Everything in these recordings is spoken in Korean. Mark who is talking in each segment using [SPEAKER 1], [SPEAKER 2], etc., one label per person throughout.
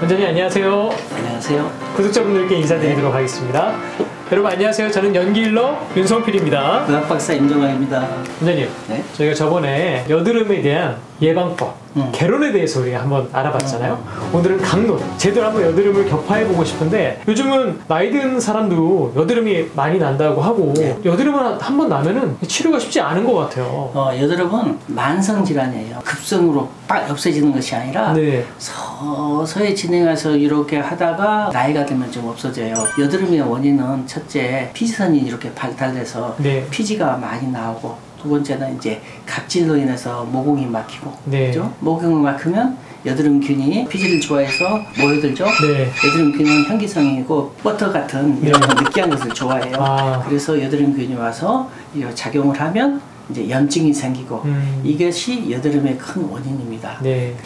[SPEAKER 1] 원장님 안녕하세요.
[SPEAKER 2] 안녕하세요.
[SPEAKER 1] 구독자분들께 인사드리도록 하겠습니다. 여러분 안녕하세요. 저는 연기일러 윤성필입니다.
[SPEAKER 2] 의학박사 임종환입니다.
[SPEAKER 1] 원장님, 네? 저희가 저번에 여드름에 대한 예방법, 개론에 대해서 우리가 한번 알아봤잖아요. 오늘은 강론, 제대로 한번 여드름을 격파해보고 싶은데 요즘은 나이 든 사람도 여드름이 많이 난다고 하고 여드름은 한번 나면은 치료가 쉽지 않은 것 같아요.
[SPEAKER 2] 여드름은 만성질환이에요. 급성으로 빡 없어지는 것이 아니라 서서히 진행해서 이렇게 하다가 나이가 들면 좀 없어져요. 여드름의 원인은 첫째, 피지선이 이렇게 발달돼서 피지가 많이 나오고, 두 번째는 이제 각질로 인해서 모공이 막히고, 그죠? 모공이 막히면 여드름균이 피지를 좋아해서 모여들죠. 여드름균은 향기성이고 버터 같은 이런 느끼한 것을 좋아해요. 그래서 여드름균이 와서 작용을 하면 이제 염증이 생기고, 이것이 여드름의 큰 원인입니다.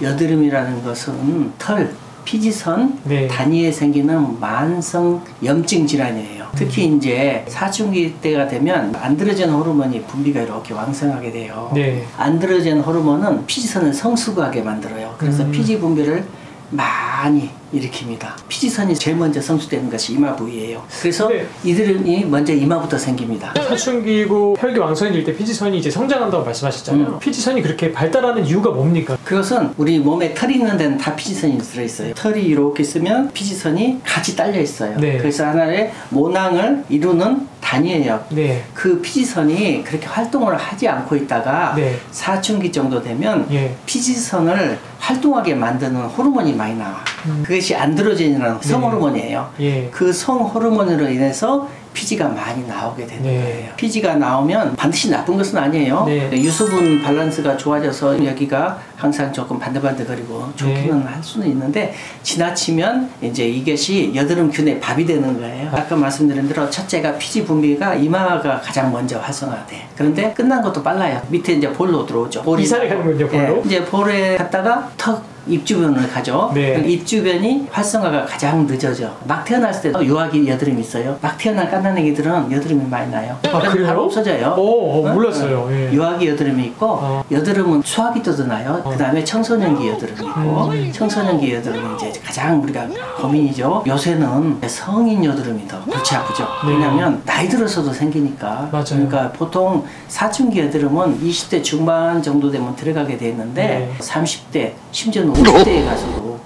[SPEAKER 2] 여드름이라는 것은 털, 피지선 단위에 생기는 만성 염증 질환이에요. 특히 이제 사춘기 때가 되면 안드로겐 호르몬이 분비가 이렇게 왕성하게 돼요. 안드로겐 호르몬은 피지선을 성숙하게 만들어요. 그래서 피지 분비를 많이 일으킵니다. 피지선이 제일 먼저 성숙되는 것이 이마 부위예요. 그래서 이들이 먼저 이마부터 생깁니다.
[SPEAKER 1] 사춘기고 혈기 왕성해질 때 피지선이 이제 성장한다고 말씀하셨잖아요. 피지선이 그렇게 발달하는 이유가 뭡니까?
[SPEAKER 2] 그것은 우리 몸에 털이 있는 데는 다 피지선이 들어있어요. 털이 이렇게 있으면 피지선이 같이 딸려 있어요. 그래서 하나의 모낭을 이루는 단위예요. 그 피지선이 그렇게 활동을 하지 않고 있다가 사춘기 정도 되면 피지선을 활동하게 만드는 호르몬이 많이 나와. 그것이 안드로겐이라는 성호르몬이에요. 그 성호르몬으로 인해서 피지가 많이 나오게 되는 거예요. 피지가 나오면 반드시 나쁜 것은 아니에요. 유수분 밸런스가 좋아져서 여기가 항상 조금 반들반들거리고 좋기는 할 수는 있는데, 지나치면 이제 이것이 여드름균의 밥이 되는 거예요. 아까 말씀드린 대로 첫째가 피지 분비가 이마가 가장 먼저 활성화돼. 그런데 끝난 것도 빨라요. 밑에 이제 볼로 들어오죠.
[SPEAKER 1] 이사를 가는군요, 볼로.
[SPEAKER 2] 이제 볼에 갔다가 턱, 입 주변을 가죠. 입 주변이 활성화가 가장 늦어져. 막 태어났을 때도 유아기 여드름이 있어요. 막 태어난 깐난애기들은 여드름이 많이 나요. 그래서 바로 없어져요.
[SPEAKER 1] 몰랐어요.
[SPEAKER 2] 유아기 여드름이 있고, 여드름은 소아기 때도 나요. 그 다음에 청소년기 여드름이 있고, 청소년기 여드름이 이제 가장 우리가 고민이죠. 요새는 성인 여드름이 더 골치 아프죠. 왜냐하면 나이 들어서도 생기니까. 그러니까 보통 사춘기 여드름은 20대 중반 정도 되면 들어가게 돼 있는데 30대, 심지어는 50대에 가서도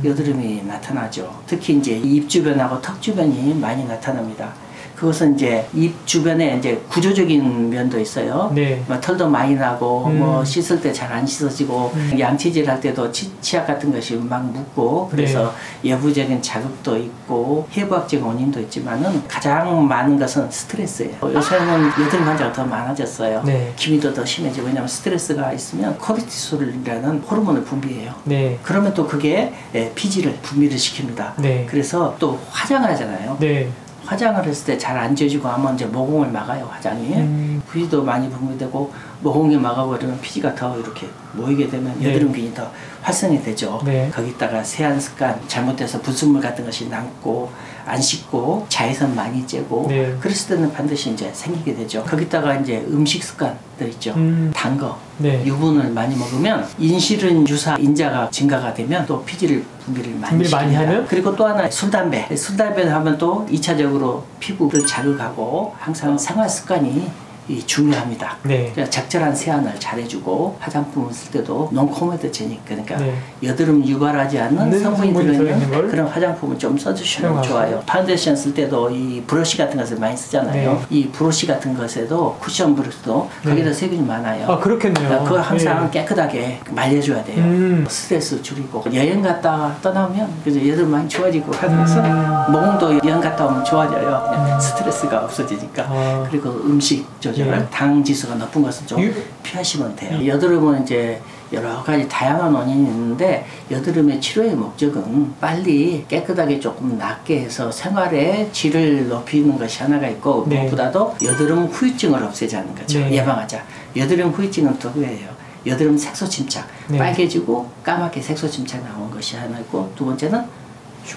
[SPEAKER 2] 여드름이 나타나죠. 특히 이제 입 주변하고 턱 주변이 많이 나타납니다. 그것은 이제 입 주변에 이제 구조적인 면도 있어요. 뭐 털도 많이 나고, 뭐 씻을 때 잘 안 씻어지고, 양치질 할 때도 치약 같은 것이 막 묻고, 그래서 외부적인 자극도 있고, 해부학적 원인도 있지만은 가장 많은 것은 스트레스예요. 요새는 여드름 환자가 더 많아졌어요. 기미도 더 심해지고, 왜냐하면 스트레스가 있으면 코르티솔이라는 호르몬을 분비해요. 그러면 또 그게 피지를 분비를 시킵니다. 그래서 또 화장을 하잖아요. 화장을 했을 때 잘 안 지워지고 하면 이제 모공을 막아요, 화장이. 피지도 많이 분비되고, 모공이 막아버리면 피지가 더 이렇게 모이게 되면 여드름균이 더 활성이 되죠. 거기다가 세안 습관, 잘못돼서 불순물 같은 것이 남고, 안 씻고, 자외선 많이 쬐고, 그랬을 때는 반드시 이제 생기게 되죠. 거기다가 이제 음식 습관들 있죠. 단 거, 유분을 많이 먹으면 인슐린 유사 인자가 증가가 되면 또 피지를 분비를 많이 하면? 그리고 또 하나 술, 담배. 술, 담배를 하면 또 2차적으로 피부를 자극하고, 항상 생활 습관이 중요합니다. 적절한 세안을 잘해주고, 화장품을 쓸 때도 논코메드 제닉, 그러니까 여드름 유발하지 않는 성분이 들어있는 그런 화장품을 좀 써주시면 좋아요. 파운데이션 쓸 때도 이 브러쉬 같은 것을 많이 쓰잖아요. 이 브러쉬 같은 것에도 쿠션 브러쉬도 거기다 세균이 많아요.
[SPEAKER 1] 그렇겠네요.
[SPEAKER 2] 그걸 항상 깨끗하게 말려줘야 돼요. 스트레스 줄이고, 여행 갔다 떠나면 그래서 여드름 많이 좋아지고 하면서 모공도 여행 갔다 오면 좋아져요. 스트레스가 없어지니까. 그리고 음식 당 지수가 높은 것은 좀 피하시면 돼요. 여드름은 이제 여러 가지 다양한 원인이 있는데, 여드름의 치료의 목적은 빨리 깨끗하게 조금 낫게 해서 생활의 질을 높이는 것이 하나가 있고, 무엇보다도 여드름 후유증을 없애자는 거죠. 예방하자. 여드름 후유증은 또 그거예요. 여드름 색소 침착, 빨개지고 까맣게 색소 침착 나온 것이 하나 있고, 두 번째는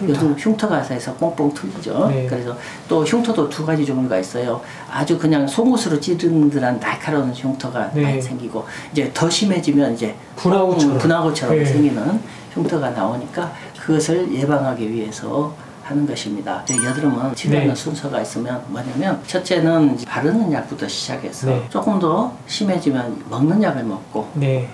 [SPEAKER 2] 요즘 흉터가 해서 뻥뻥 뚫리죠. 그래서 또 흉터도 두 가지 종류가 있어요. 아주 그냥 송곳으로 찌르는 듯한 날카로운 흉터가 많이 생기고, 이제 더 심해지면 이제 분화구처럼 생기는 흉터가 나오니까, 그것을 예방하기 위해서 하는 것입니다. 여드름은 치료하는
[SPEAKER 1] 네.
[SPEAKER 2] 순서가 있으면 뭐냐면 첫째는 이제 바르는 약부터 시작해서
[SPEAKER 1] 네.
[SPEAKER 2] 조금 더 심해지면 먹는 약을 먹고
[SPEAKER 1] 네.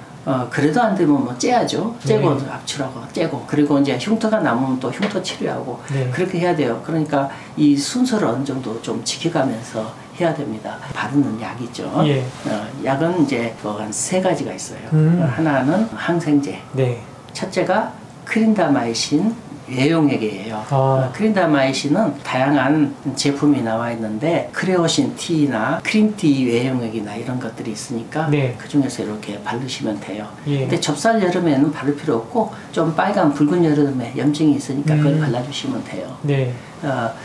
[SPEAKER 2] 그래도 안 되면 뭐 째야죠. 째고
[SPEAKER 1] 네.
[SPEAKER 2] 압출하고 째고 그리고 이제 흉터가 남으면 또 흉터 치료하고
[SPEAKER 1] 네.
[SPEAKER 2] 그렇게 해야 돼요. 그러니까 이 순서를 어느 정도 좀 지켜가면서 해야 됩니다. 바르는 약이 있죠.
[SPEAKER 1] 예.
[SPEAKER 2] 약은 이제 한 3가지가 있어요. 하나는 항생제.
[SPEAKER 1] 네.
[SPEAKER 2] 첫째가 크린다마이신 외용액이에요. 크린다마이신은 다양한 제품이 나와 있는데 크레오신 T나 크림티 외용액이나 이런 것들이 있으니까
[SPEAKER 1] 네.
[SPEAKER 2] 그 중에서 이렇게 바르시면 돼요.
[SPEAKER 1] 예.
[SPEAKER 2] 근데 접살 여름에는 바를 필요 없고 좀 빨간 붉은 여름에 염증이 있으니까 그걸 발라주시면 돼요.
[SPEAKER 1] 네.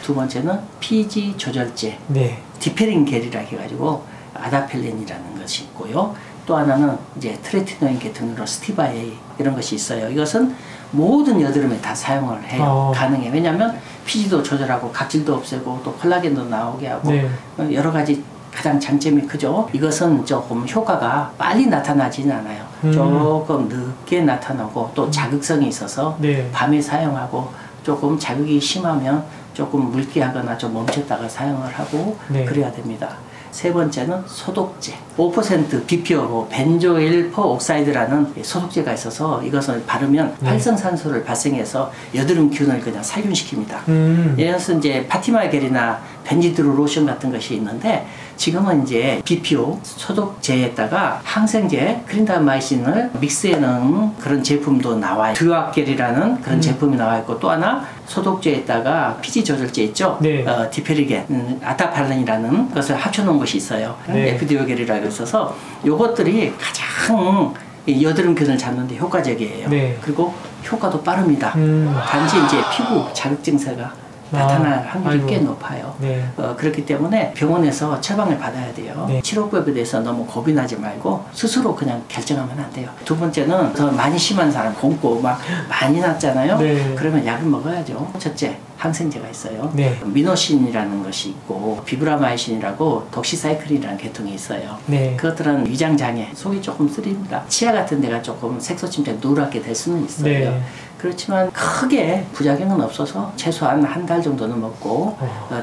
[SPEAKER 2] 두 번째는 피지 조절제.
[SPEAKER 1] 네.
[SPEAKER 2] 디페린 겔이라 해가지고 아다펠린이라는 것이 있고요. 또 하나는 이제 트레티노인 계통으로 스티바에이 이런 것이 있어요. 이것은 모든 여드름에 다 사용을 해요. 가능해. 왜냐하면 피지도 조절하고 각질도 없애고 또 콜라겐도 나오게 하고
[SPEAKER 1] 네.
[SPEAKER 2] 여러 가지 가장 장점이 크죠. 이것은 조금 효과가 빨리 나타나지는 않아요. 조금 늦게 나타나고 또 자극성이 있어서
[SPEAKER 1] 네.
[SPEAKER 2] 밤에 사용하고 조금 자극이 심하면 조금 묽게 좀 멈췄다가 사용을 하고
[SPEAKER 1] 네.
[SPEAKER 2] 그래야 됩니다. 세 번째는 소독제. 5% BPO, 벤조일 퍼옥사이드라는 소독제가 있어서 이것을 바르면 활성산소를 발생해서 여드름균을 그냥 살균시킵니다. 예를 들어서 이제 파티마 겔이나 벤지드로 로션 같은 것이 있는데 지금은 이제 BPO 소독제에다가 항생제 크린다마이신을 믹스해 넣은 그런 제품도 나와요. 드와겔이라는 그런 제품이 나와 있고 또 하나 소독제에다가 피지 조절제 있죠.
[SPEAKER 1] 네.
[SPEAKER 2] 디페리겐, 아타팔른이라는 것을 합쳐놓은 것이 있어요.
[SPEAKER 1] 네.
[SPEAKER 2] 에피디오겔이라고 있어서 요것들이 가장 이 여드름균을 잡는 데 효과적이에요.
[SPEAKER 1] 네.
[SPEAKER 2] 그리고 효과도 빠릅니다. 단지 이제 피부 자극 증세가 나타날 확률이 꽤 높아요.
[SPEAKER 1] 네.
[SPEAKER 2] 그렇기 때문에 병원에서 처방을 받아야 돼요.
[SPEAKER 1] 네.
[SPEAKER 2] 치료법에 대해서 너무 겁이 나지 말고 스스로 그냥 결정하면 안 돼요. 두 번째는 더 많이 심한 사람, 곰고 막 많이 났잖아요.
[SPEAKER 1] 네.
[SPEAKER 2] 그러면 약을 먹어야죠. 첫째, 항생제가 있어요.
[SPEAKER 1] 네.
[SPEAKER 2] 미노신이라는 것이 있고 비브라마이신이라고 독시사이클이라는 계통이 있어요.
[SPEAKER 1] 네.
[SPEAKER 2] 그것들은 위장장애, 속이 조금 쓰립니다. 치아 같은 데가 조금 색소침대 누렇게 될 수는 있어요.
[SPEAKER 1] 네.
[SPEAKER 2] 그렇지만 크게 부작용은 없어서 최소한 한 달 정도는 먹고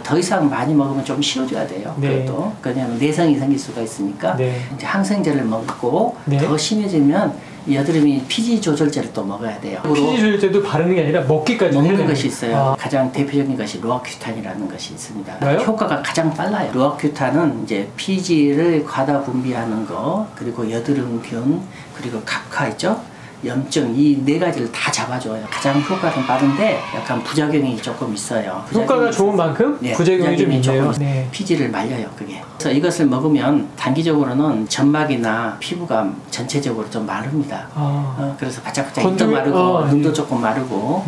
[SPEAKER 2] 더 이상 많이 먹으면 좀 쉬어줘야 돼요.
[SPEAKER 1] 네.
[SPEAKER 2] 그래도 그냥 내성이 생길 수가 있으니까
[SPEAKER 1] 네.
[SPEAKER 2] 이제 항생제를 먹고
[SPEAKER 1] 네.
[SPEAKER 2] 더 심해지면 여드름이 피지 조절제를 또 먹어야 돼요.
[SPEAKER 1] 피지 조절제도 바르는 게 아니라 먹기까지
[SPEAKER 2] 먹는 것이 있어요. 가장 대표적인 것이 로아큐탄이라는 것이 있습니다.
[SPEAKER 1] 뭐요?
[SPEAKER 2] 효과가 가장 빨라요. 로아큐탄은 이제 피지를 과다 분비하는 거, 그리고 여드름균, 그리고 각화 있죠. 염증 이 4가지를 다 잡아줘요. 가장 효과는 빠른데 약간 부작용이 조금 있어요.
[SPEAKER 1] 효과가 좋은 만큼
[SPEAKER 2] 네,
[SPEAKER 1] 부작용이 좀 있네요.
[SPEAKER 2] 조금 피지를 말려요. 그게. 그래서 이것을 먹으면 단기적으로는 점막이나 피부가 전체적으로 좀 마릅니다. 그래서 바짝바짝 입도 마르고 눈도 조금 마르고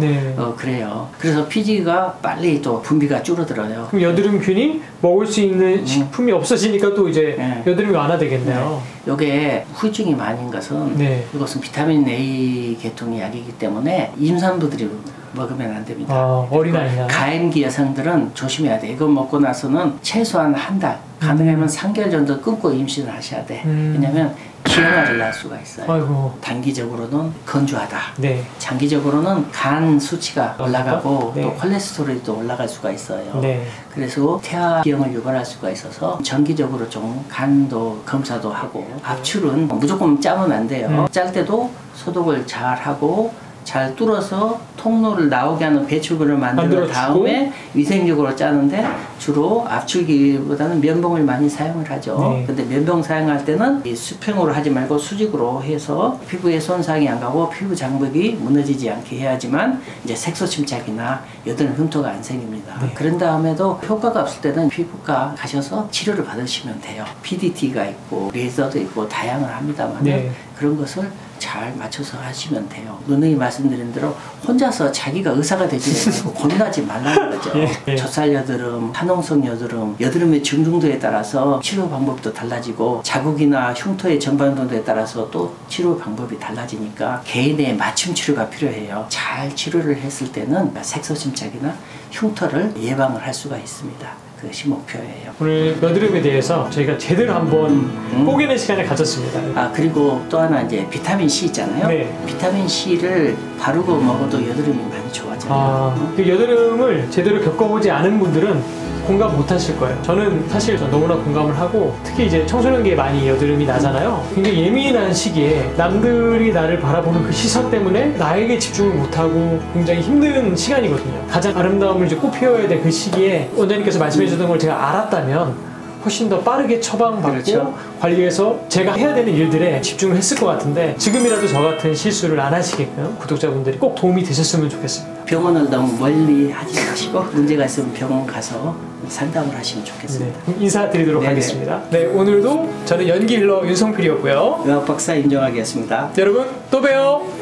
[SPEAKER 2] 그래요. 그래서 피지가 빨리 또 분비가 줄어들어요.
[SPEAKER 1] 그럼 여드름균이 먹을 수 있는 식품이 없어지니까 또 이제 여드름이 완화되겠네요.
[SPEAKER 2] 이게 후유증이 많은 것은 이것은 비타민 A 계통의 약이기 때문에 임산부들이 먹으면 안 됩니다.
[SPEAKER 1] 어린아이나
[SPEAKER 2] 가임기 여성들은 조심해야 돼. 이거 먹고 나서는 최소한 한 달, 가능하면 3개월 정도 끊고 임신을 하셔야 돼. 왜냐면 기형아를 낳을 수가 있어요.
[SPEAKER 1] 아이고.
[SPEAKER 2] 단기적으로는 건조하다.
[SPEAKER 1] 네.
[SPEAKER 2] 장기적으로는 간 수치가 올라가고
[SPEAKER 1] 네.
[SPEAKER 2] 또 콜레스테롤이 또 올라갈 수가 있어요.
[SPEAKER 1] 네.
[SPEAKER 2] 그래서 태아 기형을 유발할 수가 있어서 정기적으로 좀 간도 검사도 하고 압출은 무조건 짜면 안 돼요. 짤 때도 소독을 잘 하고 잘 뚫어서 통로를 나오게 하는 배출구를 만든 다음에 위생적으로 짜는데 주로 압출기보다는 면봉을 많이 사용을 하죠. 근데 면봉 사용할 때는 이 수평으로 하지 말고 수직으로 해서 피부에 손상이 안 가고 피부 장벽이 무너지지 않게 해야지만 이제 색소 침착이나 여드름 흉터가 안 생깁니다. 그런 다음에도 효과가 없을 때는 피부과 가셔서 치료를 받으시면 돼요. PDT가 있고 레이저도 있고 다양을 합니다만 그런 것을 잘 맞춰서 하시면 돼요. 누누이 말씀드린 대로 혼자서 자기가 의사가 되지 말고 고민하지 말라는 거죠. 젖살 여드름, 화농성 여드름, 여드름의 중증도에 따라서 치료 방법도 달라지고 자국이나 흉터의 전반도에 따라서 또 치료 방법이 달라지니까 개인의 맞춤 치료가 필요해요. 잘 치료를 했을 때는 색소 침착이나 흉터를 예방을 할 수가 있습니다. 그것이 목표예요.
[SPEAKER 1] 오늘 여드름에 대해서 저희가 제대로 한번 뽀개는 시간을 가졌습니다.
[SPEAKER 2] 아 그리고 또 하나 이제 비타민 C 있잖아요.
[SPEAKER 1] 네.
[SPEAKER 2] 비타민 C를 바르고 먹어도 여드름이 많이 좋아져요.
[SPEAKER 1] 그 여드름을 제대로 겪어보지 않은 분들은 공감 못 하실 거예요. 저는 사실 너무나 공감을 하고, 특히 이제 청소년기에 많이 여드름이 나잖아요. 굉장히 예민한 시기에 남들이 나를 바라보는 그 시선 때문에 나에게 집중을 못하고 굉장히 힘든 시간이거든요. 가장 아름다움을 이제 꽃피워야 될 그 시기에 원장님께서 말씀해 주던 걸 제가 알았다면 훨씬 더 빠르게 처방받고
[SPEAKER 2] 그렇죠.
[SPEAKER 1] 관리해서 제가 해야 되는 일들에 집중을 했을 것 같은데, 지금이라도 저 같은 실수를 안 하시게끔 구독자분들이 꼭 도움이 되셨으면 좋겠습니다.
[SPEAKER 2] 병원을 너무 멀리 하지 마시고 문제가 있으면 병원 가서 상담을 하시면 좋겠습니다.
[SPEAKER 1] 네, 인사드리도록
[SPEAKER 2] 네네.
[SPEAKER 1] 하겠습니다. 네, 오늘도 저는 연기 힐러 윤성필이었고요.
[SPEAKER 2] 의학 박사 임정학이었습니다.
[SPEAKER 1] 여러분 또 봬요.